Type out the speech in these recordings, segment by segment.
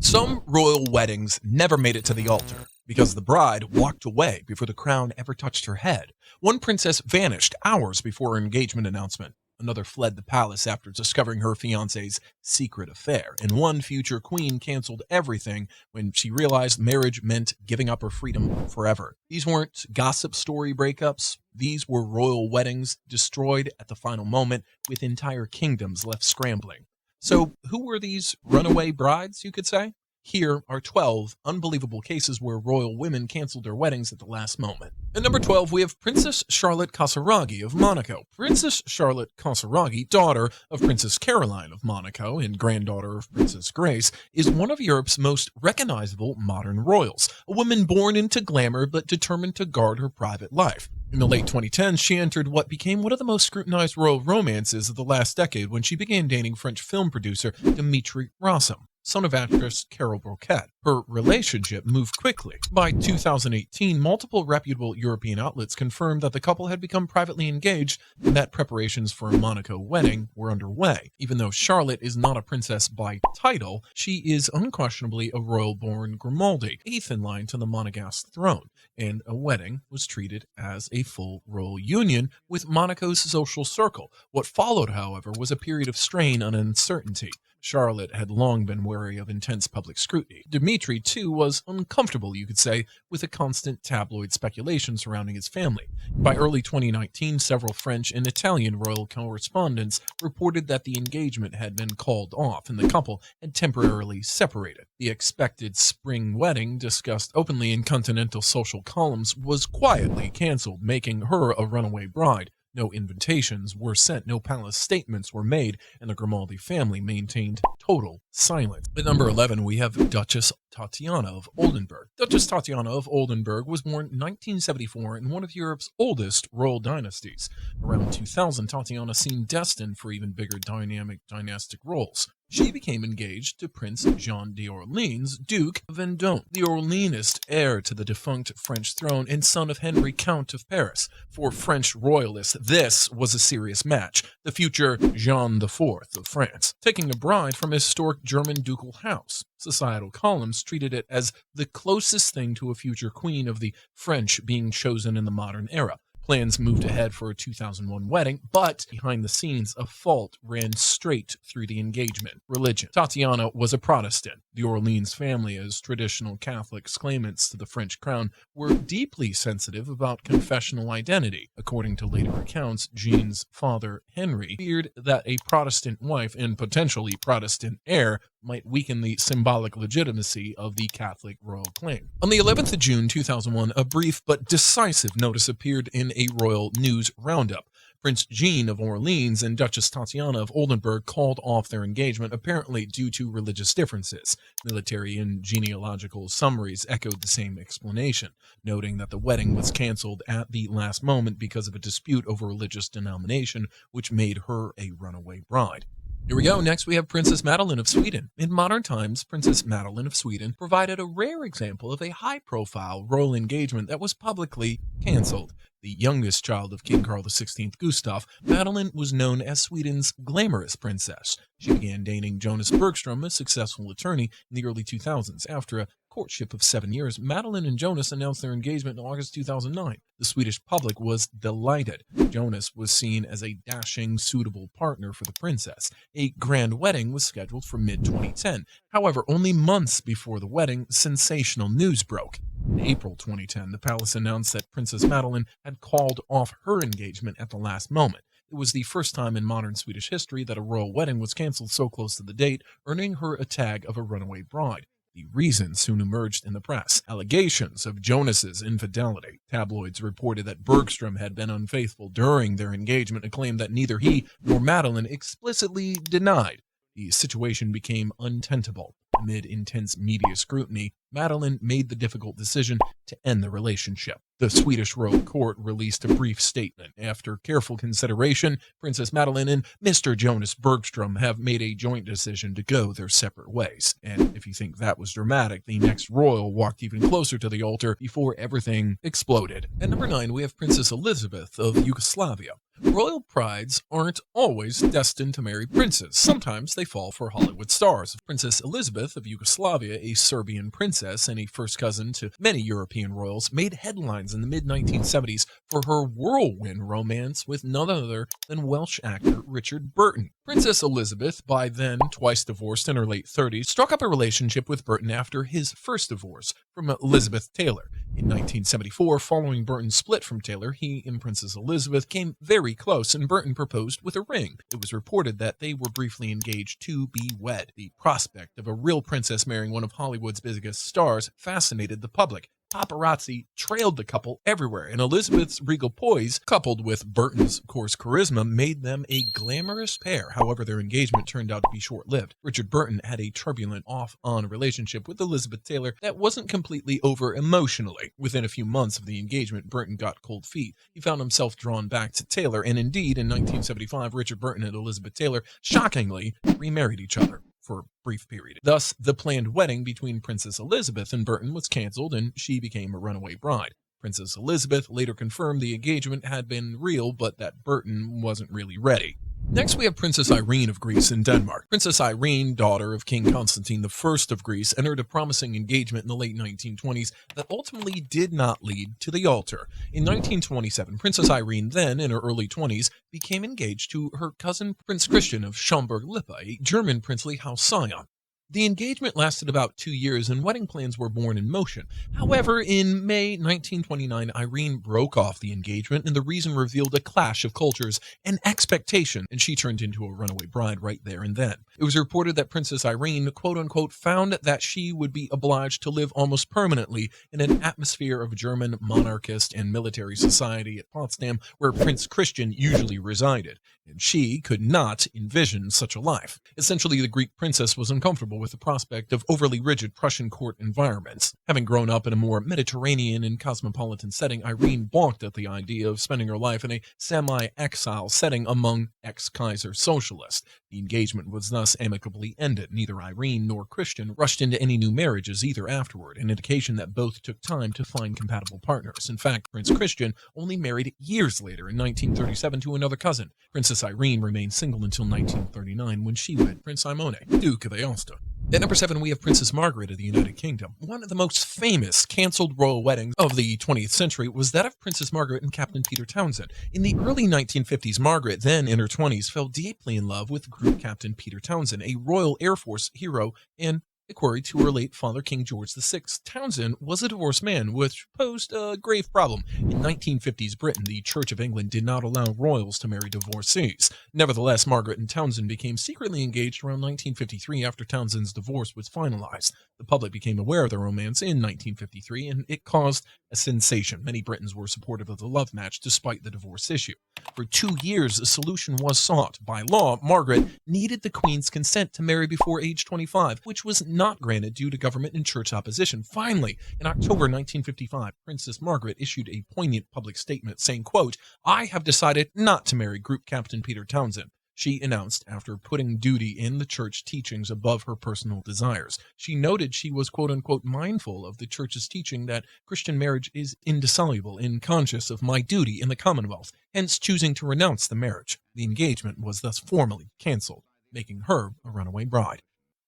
Some royal weddings never made it to the altar because the bride walked away before the crown ever touched her head. One princess vanished hours before her engagement announcement. Another fled the palace after discovering her fiancé's secret affair. And one future queen canceled everything when she realized marriage meant giving up her freedom forever. These weren't gossip story breakups. These were royal weddings destroyed at the final moment, with entire kingdoms left scrambling. So, who were these runaway brides, you could say? Here are 12 unbelievable cases where royal women canceled their weddings at the last moment. At number 12, we have Princess Charlotte Casiraghi of Monaco. Princess Charlotte Casiraghi, daughter of Princess Caroline of Monaco and granddaughter of Princess Grace, is one of Europe's most recognizable modern royals, a woman born into glamour but determined to guard her private life. In the late 2010s, she entered what became one of the most scrutinized royal romances of the last decade when she began dating French film producer Dimitri Rossum, son of actress Carol Bouquet. Her relationship moved quickly. By 2018, multiple reputable European outlets confirmed that the couple had become privately engaged and that preparations for a Monaco wedding were underway. Even though Charlotte is not a princess by title, she is unquestionably a royal-born Grimaldi, eighth in line to the Monegasque throne, and a wedding was treated as a full royal union with Monaco's social circle. What followed, however, was a period of strain and uncertainty. Charlotte had long been wary of intense public scrutiny. Dimitri, too, was uncomfortable, you could say, with the constant tabloid speculation surrounding his family. By early 2019, several French and Italian royal correspondents reported that the engagement had been called off and the couple had temporarily separated. The expected spring wedding, discussed openly in continental social columns, was quietly canceled, making her a runaway bride. No invitations were sent, no palace statements were made, and the Grimaldi family maintained total silence. At number 11, we have Duchess Tatiana of Oldenburg. Duchess Tatiana of Oldenburg was born in 1974 in one of Europe's oldest royal dynasties. Around 2000, Tatiana seemed destined for even bigger dynamic dynastic roles. She became engaged to Prince Jean d'Orléans, Duke of Vendôme, the Orleanist heir to the defunct French throne and son of Henry, Count of Paris. For French royalists, this was a serious match, the future Jean IV of France, taking a bride from a historic German ducal house. Societal columns treated it as the closest thing to a future queen of the French being chosen in the modern era. Plans moved ahead for a 2001 wedding, but behind the scenes, a fault ran straight through the engagement. Religion. Tatiana was a Protestant. The Orleans family, as traditional Catholics claimants to the French crown, were deeply sensitive about confessional identity. According to later accounts, Jean's father, Henry, feared that a Protestant wife and potentially Protestant heir might weaken the symbolic legitimacy of the Catholic royal claim. On the 11th of June 2001, a brief but decisive notice appeared in a royal news roundup. Prince Jean of Orleans and Duchess Tatiana of Oldenburg called off their engagement, apparently due to religious differences. Military and genealogical summaries echoed the same explanation, noting that the wedding was canceled at the last moment because of a dispute over religious denomination, which made her a runaway bride. Here we go. Next, we have Princess Madeleine of Sweden. In modern times, Princess Madeleine of Sweden provided a rare example of a high-profile royal engagement that was publicly canceled. The youngest child of King Carl XVI Gustaf, Madeleine was known as Sweden's glamorous princess. She began dating Jonas Bergström, a successful attorney, in the early 2000s. After a courtship of 7 years, Madeleine and Jonas announced their engagement in August 2009. The Swedish public was delighted. Jonas was seen as a dashing, suitable partner for the princess. A grand wedding was scheduled for mid-2010. However, only months before the wedding, sensational news broke. In April 2010, the palace announced that Princess Madeleine had called off her engagement at the last moment. It was the first time in modern Swedish history that a royal wedding was canceled so close to the date, earning her a tag of a runaway bride. The reason soon emerged in the press. Allegations of Jonas's infidelity. Tabloids reported that Bergström had been unfaithful during their engagement, a claim that neither he nor Madeleine explicitly denied. The situation became untenable. Amid intense media scrutiny, Madeleine made the difficult decision to end the relationship. The Swedish royal court released a brief statement. After careful consideration, Princess Madeleine and Mr. Jonas Bergström have made a joint decision to go their separate ways. And if you think that was dramatic, the next royal walked even closer to the altar before everything exploded. At number 9, we have Princess Elizabeth of Yugoslavia. Royal brides aren't always destined to marry princes. Sometimes they fall for Hollywood stars. Princess Elizabeth of Yugoslavia, a Serbian princess and a first cousin to many European royals, made headlines in the mid-1970s for her whirlwind romance with none other than Welsh actor Richard Burton. Princess Elizabeth, by then twice divorced in her late 30s, struck up a relationship with Burton after his first divorce from Elizabeth Taylor. In 1974, following Burton's split from Taylor, he and Princess Elizabeth came very close, and Burton proposed with a ring. It was reported that they were briefly engaged to be wed. The prospect of a real princess marrying one of Hollywood's biggest stars fascinated the public. Paparazzi trailed the couple everywhere, and Elizabeth's regal poise, coupled with Burton's coarse charisma, made them a glamorous pair. However, their engagement turned out to be short-lived. Richard Burton had a turbulent off-on relationship with Elizabeth Taylor that wasn't completely over emotionally. Within a few months of the engagement, Burton got cold feet. He found himself drawn back to Taylor, and indeed, in 1975, Richard Burton and Elizabeth Taylor shockingly remarried each other for a brief period. Thus, the planned wedding between Princess Elizabeth and Burton was canceled, and she became a runaway bride. Princess Elizabeth later confirmed the engagement had been real, but that Burton wasn't really ready. Next, we have Princess Irene of Greece and Denmark. Princess Irene, daughter of King Constantine I of Greece, entered a promising engagement in the late 1920s that ultimately did not lead to the altar. In 1927, Princess Irene, then in her early 20s, became engaged to her cousin Prince Christian of Schaumburg-Lippe, a German princely house scion. The engagement lasted about 2 years, and wedding plans were born in motion. However, in May 1929, Irene broke off the engagement, and the reason revealed a clash of cultures and expectation, and she turned into a runaway bride right there and then. It was reported that Princess Irene, quote-unquote, found that she would be obliged to live almost permanently in an atmosphere of German monarchist and military society at Potsdam, where Prince Christian usually resided, and she could not envision such a life. Essentially, the Greek princess was uncomfortable with the prospect of overly rigid Prussian court environments. Having grown up in a more Mediterranean and cosmopolitan setting, Irene balked at the idea of spending her life in a semi-exile setting among ex-Kaiser socialists. The engagement was thus amicably ended. Neither Irene nor Christian rushed into any new marriages either afterward, an indication that both took time to find compatible partners. In fact, Prince Christian only married years later in 1937 to another cousin. Princess Irene remained single until 1939 when she wed Prince Simone, Duke of Aosta. At number 7, we have Princess Margaret of the United Kingdom. One of the most famous canceled royal weddings of the 20th century was that of Princess Margaret and Captain Peter Townsend. In the early 1950s, Margaret, then in her 20s, fell deeply in love with Group Captain Peter Townsend, a Royal Air Force hero and equerry to her late father, King George VI. Townsend was a divorced man, which posed a grave problem. In 1950s Britain, the Church of England did not allow royals to marry divorcees. Nevertheless, Margaret and Townsend became secretly engaged around 1953 after Townsend's divorce was finalized. The public became aware of their romance in 1953, and it caused a sensation. Many Britons were supportive of the love match despite the divorce issue. For 2 years, a solution was sought. By law, Margaret needed the Queen's consent to marry before age 25, which was not granted due to government and church opposition. Finally, in October 1955, Princess Margaret issued a poignant public statement saying, quote, "I have decided not to marry Group Captain Peter Townsend," she announced after putting duty in the church teachings above her personal desires. She noted she was, quote-unquote, mindful of the church's teaching that Christian marriage is indissoluble and conscious of my duty in the Commonwealth, hence choosing to renounce the marriage. The engagement was thus formally canceled, making her a runaway bride.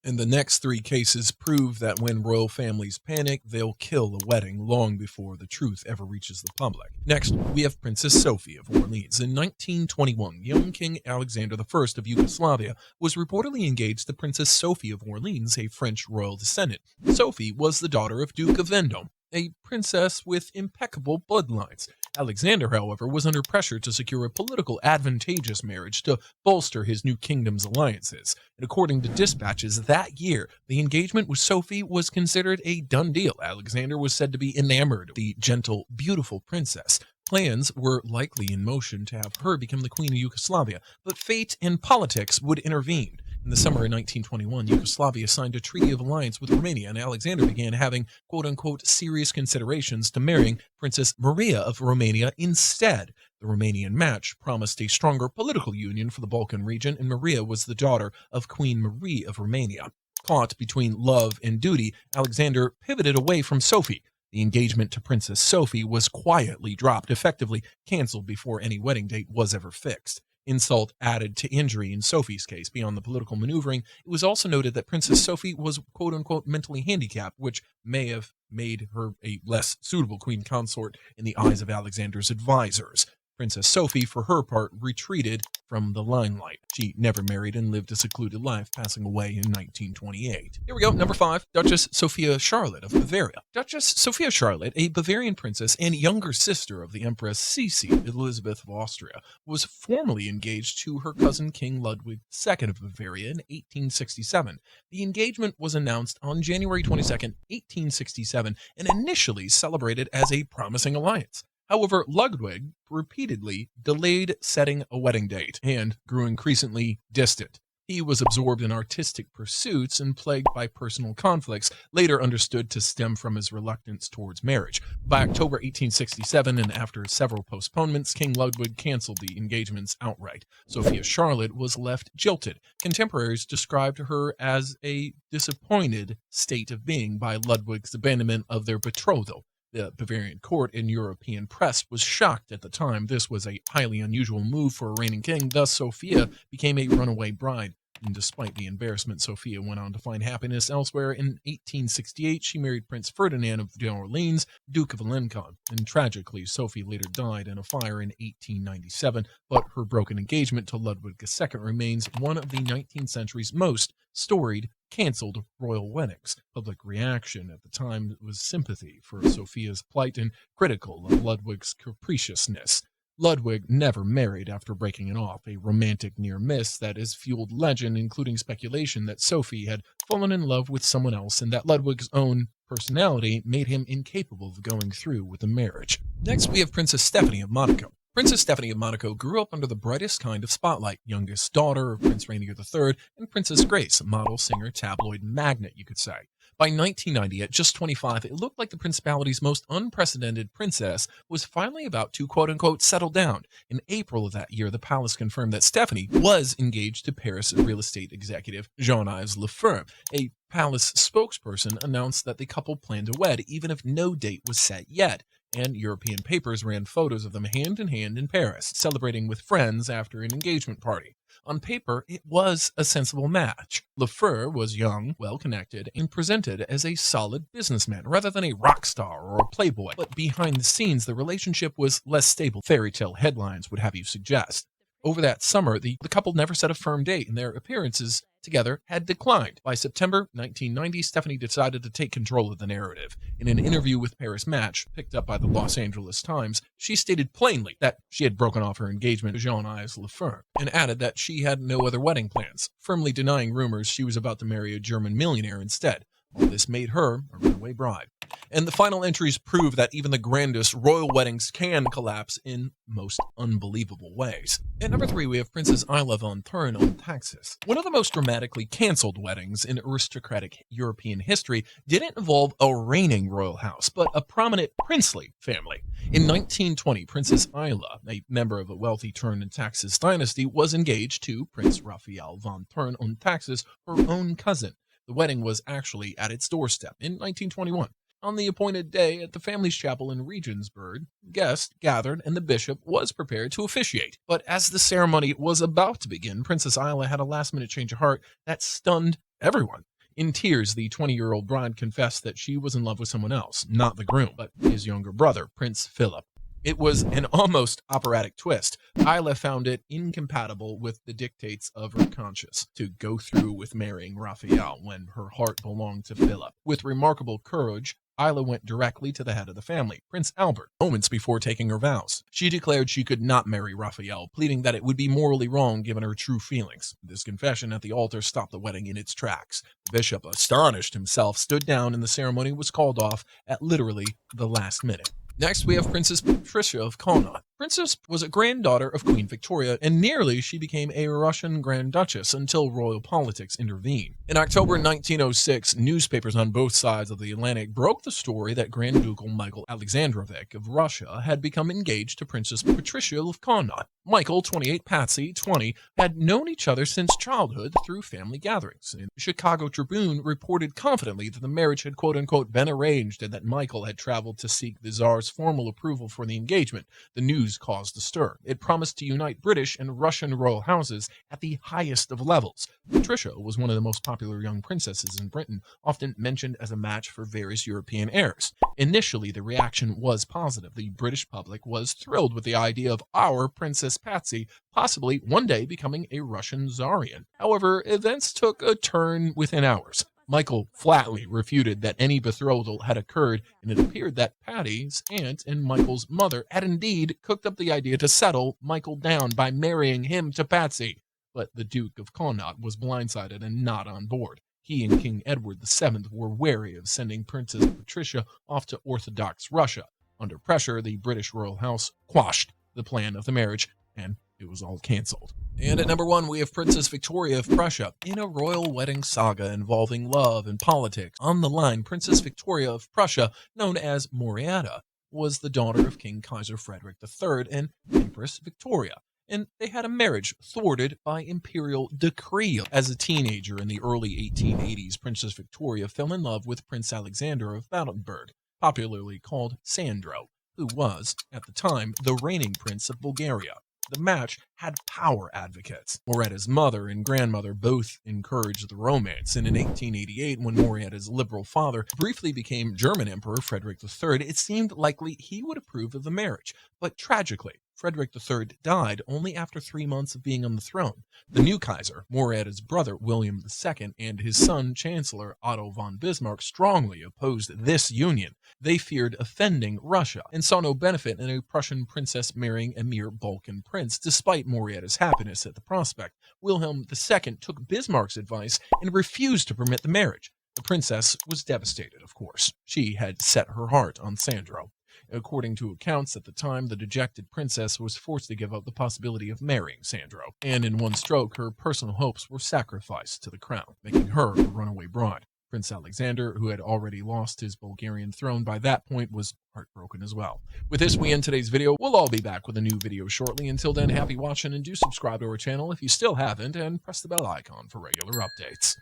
And the next 3 cases prove that when royal families panic, they'll kill a wedding long before the truth ever reaches the public. Next, we have Princess Sophie of Orleans. In 1921, young King Alexander I of Yugoslavia was reportedly engaged to Princess Sophie of Orleans, a French royal descendant. Sophie was the daughter of Duke of Vendôme, a princess with impeccable bloodlines. Alexander, however, was under pressure to secure a political advantageous marriage to bolster his new kingdom's alliances. And according to dispatches that year, the engagement with Sophie was considered a done deal. Alexander was said to be enamored of the gentle, beautiful princess. Plans were likely in motion to have her become the Queen of Yugoslavia, but fate and politics would intervene. In the summer of 1921, Yugoslavia signed a treaty of alliance with Romania, and Alexander began having, quote-unquote, serious considerations to marrying Princess Maria of Romania instead. The Romanian match promised a stronger political union for the Balkan region, and Maria was the daughter of Queen Marie of Romania. Caught between love and duty, Alexander pivoted away from Sophie. The engagement to Princess Sophie was quietly dropped, effectively canceled before any wedding date was ever fixed. Insult added to injury in Sophie's case. Beyond the political maneuvering, it was also noted that Princess Sophie was quote-unquote mentally handicapped, which may have made her a less suitable queen consort in the eyes of Alexander's advisors. Princess Sophie, for her part, retreated from the limelight. She never married and lived a secluded life, passing away in 1928. Here we go, number 5, Duchess Sophia Charlotte of Bavaria. Duchess Sophia Charlotte, a Bavarian princess and younger sister of the Empress Sisi Elizabeth of Austria, was formally engaged to her cousin King Ludwig II of Bavaria in 1867. The engagement was announced on January 22, 1867, and initially celebrated as a promising alliance. However, Ludwig repeatedly delayed setting a wedding date and grew increasingly distant. He was absorbed in artistic pursuits and plagued by personal conflicts, later understood to stem from his reluctance towards marriage. By October 1867, and after several postponements, King Ludwig canceled the engagements outright. Sophia Charlotte was left jilted. Contemporaries described her as a disappointed state of being by Ludwig's abandonment of their betrothal. The Bavarian court and European press was shocked at the time. This was a highly unusual move for a reigning king. Thus, Sophia became a runaway bride. And despite the embarrassment, Sophia went on to find happiness elsewhere. In 1868, she married Prince Ferdinand of Orleans, Duke of Alencon. And tragically, Sophie later died in a fire in 1897, but her broken engagement to Ludwig II remains one of the 19th century's most storied canceled royal weddings. Public reaction at the time was sympathy for Sophia's plight and critical of Ludwig's capriciousness. Ludwig never married after breaking it off, a romantic near miss that has fueled legend, including speculation that Sophie had fallen in love with someone else and that Ludwig's own personality made him incapable of going through with the marriage. Next, we have Princess Stéphanie of Monaco. Princess Stéphanie of Monaco grew up under the brightest kind of spotlight, youngest daughter of Prince Rainier III and Princess Grace, model, singer, tabloid magnate, you could say. By 1990, at just 25, it looked like the principality's most unprecedented princess was finally about to quote-unquote settle down. In April of that year, the palace confirmed that Stéphanie was engaged to Paris real estate executive Jean-Yves Lefebvre. A palace spokesperson announced that the couple planned to wed, even if no date was set yet. And European papers ran photos of them hand-in-hand in Paris, celebrating with friends after an engagement party. On paper, it was a sensible match. Lefebvre was young, well-connected, and presented as a solid businessman rather than a rock star or a playboy. But behind the scenes, the relationship was less stable, fairy tale headlines would have you suggest. Over that summer, the couple never set a firm date, and their appearances together had declined. By September 1990, Stéphanie decided to take control of the narrative. In an interview with Paris Match, picked up by the Los Angeles Times, she stated plainly that she had broken off her engagement to Jean-Yves Lefebvre, and added that she had no other wedding plans, firmly denying rumors she was about to marry a German millionaire instead. All this made her a runaway bride. And the final entries prove that even the grandest royal weddings can collapse in most unbelievable ways. At number 3, we have Princess Isla von Thurn on Taxis. One of the most dramatically canceled weddings in aristocratic European history didn't involve a reigning royal house, but a prominent princely family. In 1920, Princess Isla, a member of a wealthy Thurn and Taxis dynasty, was engaged to Prince Raphael von Thurn on Taxis, her own cousin. The wedding was actually at its doorstep in 1921. On the appointed day at the family's chapel in Regensburg, guests gathered and the bishop was prepared to officiate. But as the ceremony was about to begin, Princess Isla had a last-minute change of heart that stunned everyone. In tears, the 20-year-old bride confessed that she was in love with someone else, not the groom, but his younger brother, Prince Philip. It was an almost operatic twist. Isla found it incompatible with the dictates of her conscience to go through with marrying Raphael when her heart belonged to Philip. With remarkable courage, Isla went directly to the head of the family, Prince Albert, moments before taking her vows. She declared she could not marry Raphael, pleading that it would be morally wrong given her true feelings. This confession at the altar stopped the wedding in its tracks. The bishop, astonished himself, stood down and the ceremony was called off at literally the last minute. Next, we have Princess Patricia of Connaught. Princess was a granddaughter of Queen Victoria, and nearly she became a Russian Grand Duchess until royal politics intervened. In October 1906, newspapers on both sides of the Atlantic broke the story that Grand Ducal Michael Alexandrovich of Russia had become engaged to Princess Patricia of Connaught. Michael, 28, Patsy, 20, had known each other since childhood through family gatherings. The Chicago Tribune reported confidently that the marriage had quote-unquote been arranged and that Michael had traveled to seek the Tsar's formal approval for the engagement. The news caused a stir. It promised to unite British and Russian royal houses at the highest of levels. Patricia was one of the most popular young princesses in Britain, often mentioned as a match for various European heirs. Initially, the reaction was positive. The British public was thrilled with the idea of our Princess Patsy possibly one day becoming a Russian Tsarian. However, events took a turn within hours. Michael flatly refuted that any betrothal had occurred, and it appeared that Patty's aunt and Michael's mother had indeed cooked up the idea to settle Michael down by marrying him to Patsy. But the Duke of Connaught was blindsided and not on board. He and King Edward VII were wary of sending Princess Patricia off to Orthodox Russia. Under pressure, the British royal house quashed the plan of the marriage, and it was all canceled. And at number 1, we have Princess Victoria of Prussia. In a royal wedding saga involving love and politics, on the line, Princess Victoria of Prussia, known as Morietta, was the daughter of King Kaiser Frederick III and Empress Victoria. And they had a marriage thwarted by imperial decree. As a teenager in the early 1880s, Princess Victoria fell in love with Prince Alexander of Oldenburg, popularly called Sandro, who was, at the time, the reigning prince of Bulgaria. The match had power advocates. Morietta's mother and grandmother both encouraged the romance, and in 1888, when Morietta's liberal father briefly became German Emperor Frederick III, it seemed likely he would approve of the marriage. But tragically, Frederick III died only after 3 months of being on the throne. The new Kaiser, Morietta's brother William II, and his son, Chancellor Otto von Bismarck, strongly opposed this union. They feared offending Russia and saw no benefit in a Prussian princess marrying a mere Balkan prince, despite Morietta's happiness at the prospect. Wilhelm II took Bismarck's advice and refused to permit the marriage. The princess was devastated, of course. She had set her heart on Sandro. According to accounts at the time, the dejected princess was forced to give up the possibility of marrying Sandro, and in one stroke, her personal hopes were sacrificed to the crown, making her a runaway bride. Prince Alexander, who had already lost his Bulgarian throne by that point, was heartbroken as well. With this, we end today's video. We'll all be back with a new video shortly. Until then, happy watching, and do subscribe to our channel if you still haven't, and press the bell icon for regular updates.